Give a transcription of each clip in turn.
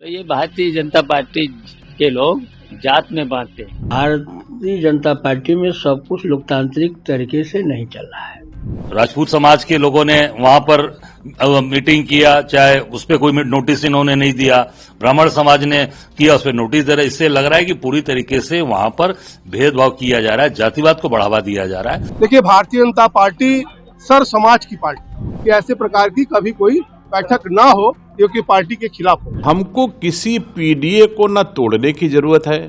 तो ये भारतीय जनता पार्टी के लोग जात में बांटते हैं। भारतीय जनता पार्टी में सब कुछ लोकतांत्रिक तरीके से नहीं चल रहा है। राजपूत समाज के लोगों ने वहां पर मीटिंग किया, चाहे उस पर कोई नोटिस इन्होंने नहीं दिया। ब्राह्मण समाज ने किया, उस पर नोटिस दे रहा है। इससे लग रहा है कि पूरी तरीके से वहां पर भेदभाव किया जा रहा है, जातिवाद को बढ़ावा दिया जा रहा है। देखिए, भारतीय जनता पार्टी सर समाज की पार्टी कि ऐसे प्रकार की कभी कोई बैठक ना हो जो कि पार्टी के खिलाफ हो। हमको किसी पीडीए को न तोड़ने की जरूरत है,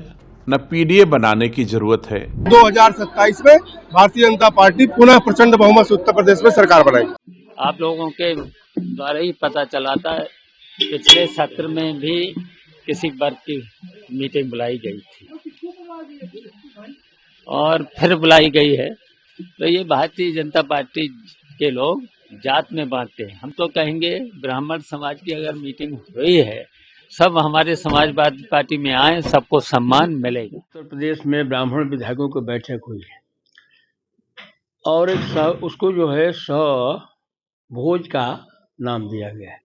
न पीडीए बनाने की जरूरत है। 2027 में भारतीय जनता पार्टी पुनः प्रचंड बहुमत से उत्तर प्रदेश में सरकार बनाएगी। आप लोगों के द्वारा ही पता चला था, पिछले सत्र में भी किसी वर्ग की मीटिंग बुलाई गई थी और फिर बुलाई गई है। तो ये भारतीय जनता पार्टी के लोग जात में बांटते हैं। हम तो कहेंगे ब्राह्मण समाज की अगर मीटिंग हुई है, सब हमारे समाजवादी पार्टी में आए, सबको सम्मान मिलेगा। उत्तर प्रदेश में ब्राह्मण विधायकों की बैठक हुई है और उसको जो है भोज का नाम दिया गया है।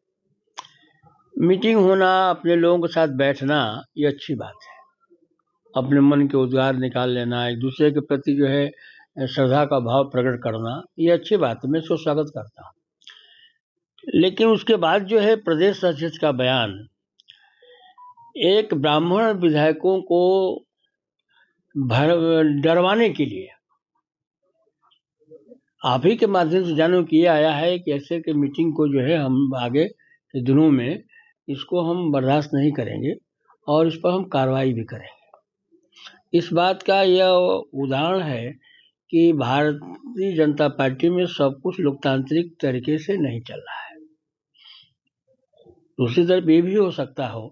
मीटिंग होना, अपने लोगों के साथ बैठना, ये अच्छी बात है। अपने मन के उद्गार निकाल लेना, एक दूसरे के प्रति जो है श्रद्धा का भाव प्रकट करना, ये अच्छी बात है, मैं इसको स्वागत करता हूँ। लेकिन उसके बाद जो है प्रदेश अध्यक्ष का बयान एक ब्राह्मण विधायकों को डरवाने के लिए आप ही के माध्यम से जानने को ये आया है कि ऐसे के मीटिंग को जो है हम आगे के दिनों में इसको हम बर्दाश्त नहीं करेंगे और इस पर हम कार्रवाई भी करेंगे। इस बात का यह उदाहरण है कि भारतीय जनता पार्टी में सब कुछ लोकतांत्रिक तरीके से नहीं चल रहा है। दूसरी तरफ ये भी हो सकता हो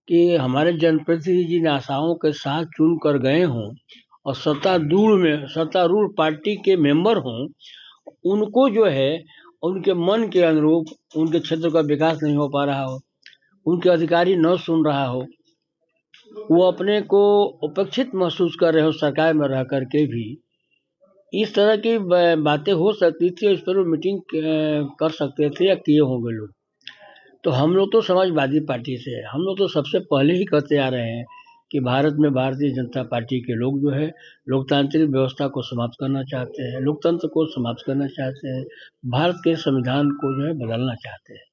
कि हमारे जनप्रतिनिधि जिन आशाओं के साथ चुन कर गए हों और सत्तारूढ़ पार्टी के मेंबर हों, उनको जो है उनके मन के अनुरूप उनके क्षेत्र का विकास नहीं हो पा रहा हो, उनके अधिकारी न सुन रहा हो, वो अपने को उपेक्षित महसूस कर रहे हो सरकार में रह करके भी, इस तरह की बातें हो सकती थी। इस पर वो मीटिंग कर सकते थे या किए होंगे लोग। तो हम लोग तो समाजवादी पार्टी से है, हम लोग तो सबसे पहले ही कहते आ रहे हैं कि भारत में भारतीय जनता पार्टी के लोग जो है लोकतांत्रिक व्यवस्था को समाप्त करना चाहते हैं, लोकतंत्र को समाप्त करना चाहते हैं, भारत के संविधान को जो है बदलना चाहते हैं।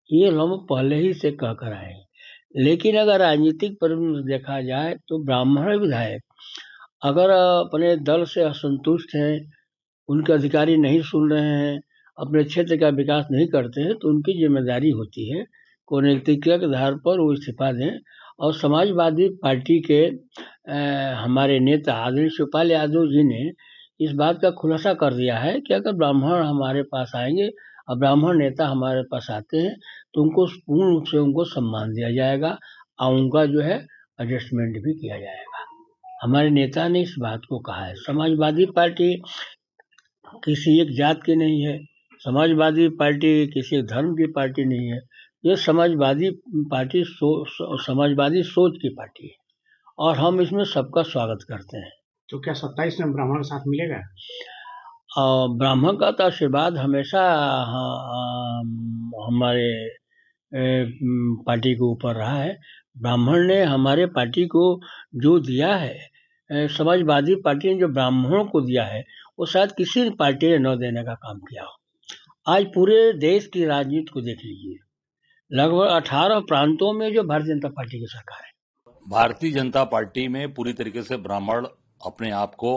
ये हम पहले ही से कह कर आए हैं। लेकिन अगर राजनीतिक परिप्रेक्ष्य देखा जाए तो ब्राह्मण विधायक अगर अपने दल से असंतुष्ट हैं, उनके अधिकारी नहीं सुन रहे हैं, अपने क्षेत्र का विकास नहीं करते हैं, तो उनकी जिम्मेदारी होती है कि नैतिकता के आधार पर वो इस्तीफा दें। और समाजवादी पार्टी के हमारे नेता आदरणीय शिवपाल यादव जी ने इस बात का खुलासा कर दिया है कि अगर ब्राह्मण हमारे पास आएंगे और ब्राह्मण नेता हमारे पास आते हैं तो उनको पूर्ण रूप से उनको सम्मान दिया जाएगा और उनका जो है एडजस्टमेंट भी किया जाएगा। हमारे नेता ने इस बात को कहा है। समाजवादी पार्टी किसी एक जात की नहीं है, समाजवादी पार्टी किसी एक धर्म की पार्टी नहीं है। ये समाजवादी पार्टी समाजवादी सोच की पार्टी है और हम इसमें सबका स्वागत करते हैं। तो क्या 27 में ब्राह्मण का साथ मिलेगा? ब्राह्मण का तो आशीर्वाद हमेशा हमारे पार्टी के ऊपर रहा है। ब्राह्मण ने हमारे पार्टी को जो दिया है, समाजवादी पार्टी ने जो ब्राह्मणों को दिया है, वो शायद किसी पार्टी ने न देने का काम किया हो। आज पूरे देश की राजनीति को देख लीजिए, लगभग 18 प्रांतों में जो भारतीय जनता पार्टी की सरकार है। भारतीय जनता पार्टी में पूरी तरीके से ब्राह्मण अपने आप को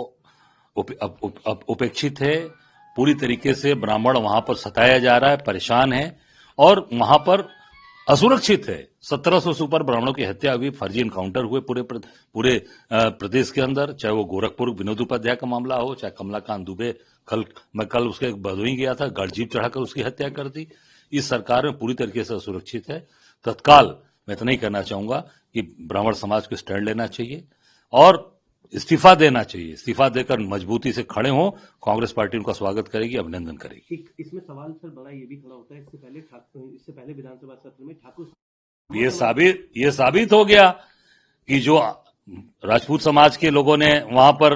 उपेक्षित है। पूरी तरीके से ब्राह्मण वहां पर सताया जा रहा है, परेशान है और वहां पर असुरक्षित है। 1700 से ऊपर ब्राह्मणों की हत्या हुई, फर्जी इनकाउंटर हुए पूरे प्रदेश के अंदर, चाहे वो गोरखपुर विनोद उपाध्याय का मामला हो, चाहे कमलाकांत दुबे, मैं कल उसके भदोही गया था, गढ़जीप चढ़ाकर उसकी हत्या कर दी। इस सरकार में पूरी तरीके से असुरक्षित है। तत्काल मैं इतना ही कहना चाहूंगा कि ब्राह्मण समाज को स्टैंड लेना चाहिए और इस्तीफा देना चाहिए। इस्तीफा देकर मजबूती से खड़े हों। कांग्रेस पार्टी उनका स्वागत करेगी, अभिनंदन करेगी। इसमें सवाल सर बड़ा ये भी खड़ा होता है, इससे पहले विधानसभा सत्र में ठाकुर ये साबित हो गया कि जो राजपूत समाज के लोगों ने वहां पर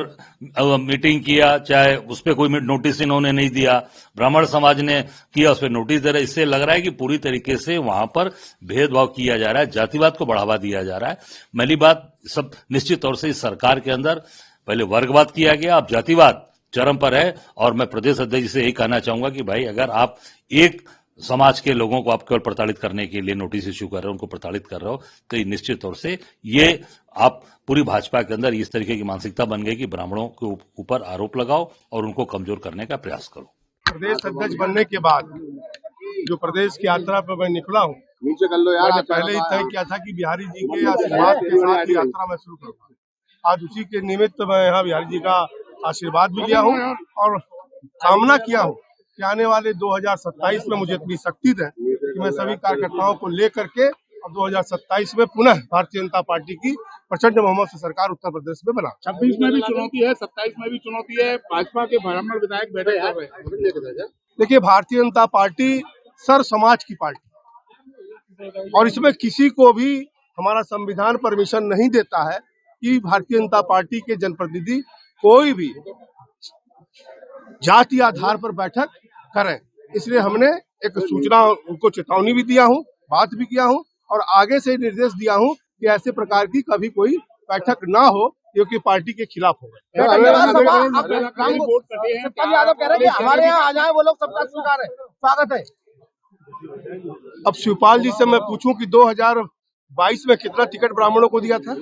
मीटिंग किया, चाहे उस पर कोई नोटिस इन्होंने नहीं दिया, ब्राह्मण समाज ने किया, उस पर नोटिस दे रहा है। इससे लग रहा है कि पूरी तरीके से वहां पर भेदभाव किया जा रहा है, जातिवाद को बढ़ावा दिया जा रहा है। पहली बात, सब निश्चित तौर से इस सरकार के अंदर पहले वर्गवाद किया गया, अब जातिवाद चरम पर है। और मैं प्रदेश अध्यक्ष जी से यही कहना चाहूंगा कि भाई, अगर आप एक समाज के लोगों को आप केवल प्रताड़ित करने के लिए नोटिस इश्यू कर रहे हो, उनको प्रताड़ित कर रहे हो, तो ये निश्चित तौर से ये आप पूरी भाजपा के अंदर इस तरीके की मानसिकता बन गई कि ब्राह्मणों के ऊपर आरोप लगाओ और उनको कमजोर करने का प्रयास करो। प्रदेश अध्यक्ष बनने के बाद जो प्रदेश की यात्रा पर मैं निकला हूँ, मैंने पहले ही तय किया था कि बिहारी जी के आशीर्वाद के साथ यात्रा मैं शुरू करूँगा। आज उसी के निमित्त मैं यहाँ बिहारी जी का आशीर्वाद भी लिया हूँ और कामना किया हूँ कि आने वाले 2027 में मुझे इतनी शक्ति दें कि मैं सभी कार्यकर्ताओं को लेकर के और 2027 में पुनः भारतीय जनता पार्टी की प्रचंड बहुमत से सरकार उत्तर प्रदेश में बना। 26 में भी चुनौती है, 27 में भी चुनौती है, भाजपा के ब्राह्मण विधायक बैठे हैं। देखिए, भारतीय जनता पार्टी सर समाज की पार्टी और इसमें किसी को भी हमारा संविधान परमिशन नहीं देता है कि भारतीय जनता पार्टी के जनप्रतिनिधि कोई भी जाति आधार पर बैठक करें। इसलिए हमने एक सूचना, उनको चेतावनी भी दिया हूँ, बात भी किया हूँ और आगे से निर्देश दिया हूँ कि ऐसे प्रकार की कभी कोई बैठक ना हो जो कि पार्टी के खिलाफ हो। हमारे यहाँ आ जाए वो लोग, सबका स्वागत है। अब शिवपाल जी से मैं पूछूं कि 2022 में कितना टिकट ब्राह्मणों को दिया था,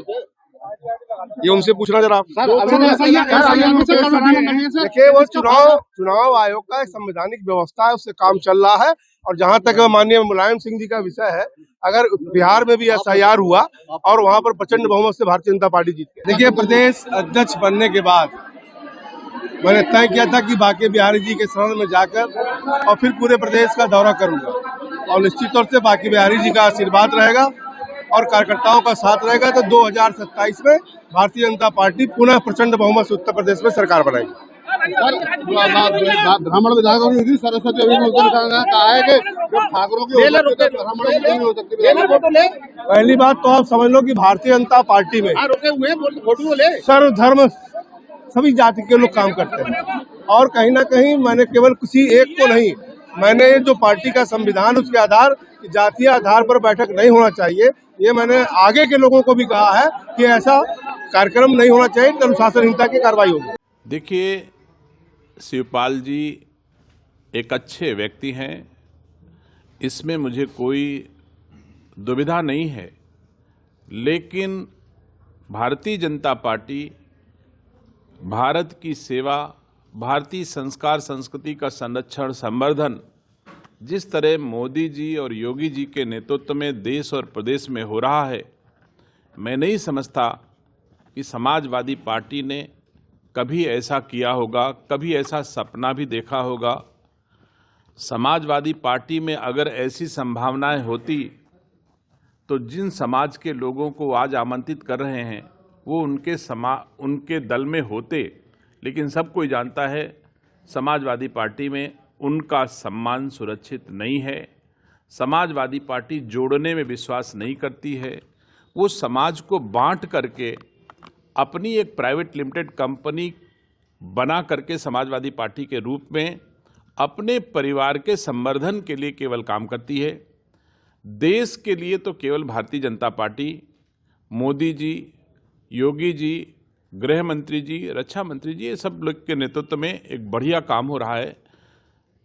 ये उनसे पूछना जरा आप। देखिए, वो चुनाव आयोग का एक संवैधानिक व्यवस्था है, उससे काम चल रहा है। और जहां तक माननीय मुलायम सिंह जी का विषय है, अगर बिहार में भी SIR हुआ और वहां पर प्रचंड बहुमत से भारतीय जनता पार्टी जीत गई। देखिए, प्रदेश अध्यक्ष बनने के बाद मैंने तय किया था कि बाकी बिहारी जी के शरण में जाकर और फिर पूरे प्रदेश का दौरा करूंगा और निश्चित तौर से बाकी बिहारी जी का आशीर्वाद रहेगा और कार्यकर्ताओं का साथ रहेगा तो 2027 में भारतीय जनता पार्टी पुनः प्रचंड बहुमत से उत्तर प्रदेश में सरकार बनाएगी। ब्राह्मण विधायकों की सरस्वती अभियान कहा है कि ठाकुरों की पहली बात तो आप समझ लो कि भारतीय जनता पार्टी में सर्वधर्म सभी जाति के लोग काम करते हैं और कहीं ना कहीं मैंने केवल किसी एक को नहीं, मैंने जो पार्टी का संविधान उसके आधार जातीय आधार पर बैठक नहीं होना चाहिए, ये मैंने आगे के लोगों को भी कहा है कि ऐसा कार्यक्रम नहीं होना चाहिए, तो अनुशासनहीनता की कार्रवाई होगी। देखिए, शिवपाल जी एक अच्छे व्यक्ति हैं, इसमें मुझे कोई दुविधा नहीं है, लेकिन भारतीय जनता पार्टी भारत की सेवा, भारतीय संस्कार संस्कृति का संरक्षण संवर्धन जिस तरह मोदी जी और योगी जी के नेतृत्व में देश और प्रदेश में हो रहा है, मैं नहीं समझता कि समाजवादी पार्टी ने कभी ऐसा किया होगा, कभी ऐसा सपना भी देखा होगा। समाजवादी पार्टी में अगर ऐसी संभावनाएं होती तो जिन समाज के लोगों को आज आमंत्रित कर रहे हैं वो उनके दल में होते, लेकिन सब कोई जानता है समाजवादी पार्टी में उनका सम्मान सुरक्षित नहीं है। समाजवादी पार्टी जोड़ने में विश्वास नहीं करती है, वो समाज को बांट करके अपनी एक प्राइवेट लिमिटेड कंपनी बना करके समाजवादी पार्टी के रूप में अपने परिवार के संवर्धन के लिए केवल काम करती है। देश के लिए तो केवल भारतीय जनता पार्टी, मोदी जी, योगी जी, गृह मंत्री जी, रक्षा मंत्री जी, ये सब लोग के नेतृत्व में एक बढ़िया काम हो रहा है।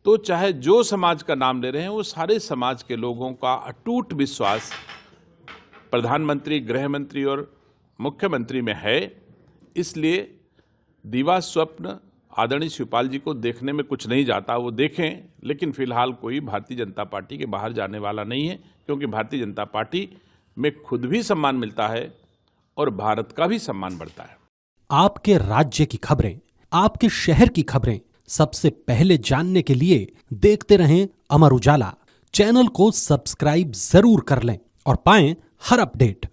तो चाहे जो समाज का नाम ले रहे हैं, वो सारे समाज के लोगों का अटूट विश्वास प्रधानमंत्री, गृह मंत्री और मुख्यमंत्री में है। इसलिए दीवा स्वप्न आदरणीय शिवपाल जी को देखने में कुछ नहीं जाता, वो देखें, लेकिन फिलहाल कोई भारतीय जनता पार्टी के बाहर जाने वाला नहीं है, क्योंकि भारतीय जनता पार्टी में खुद भी सम्मान मिलता है और भारत का भी सम्मान बढ़ता है। आपके राज्य की खबरें, आपके शहर की खबरें सबसे पहले जानने के लिए देखते रहें अमर उजाला। चैनल को सब्सक्राइब जरूर कर लें और पाएं हर अपडेट।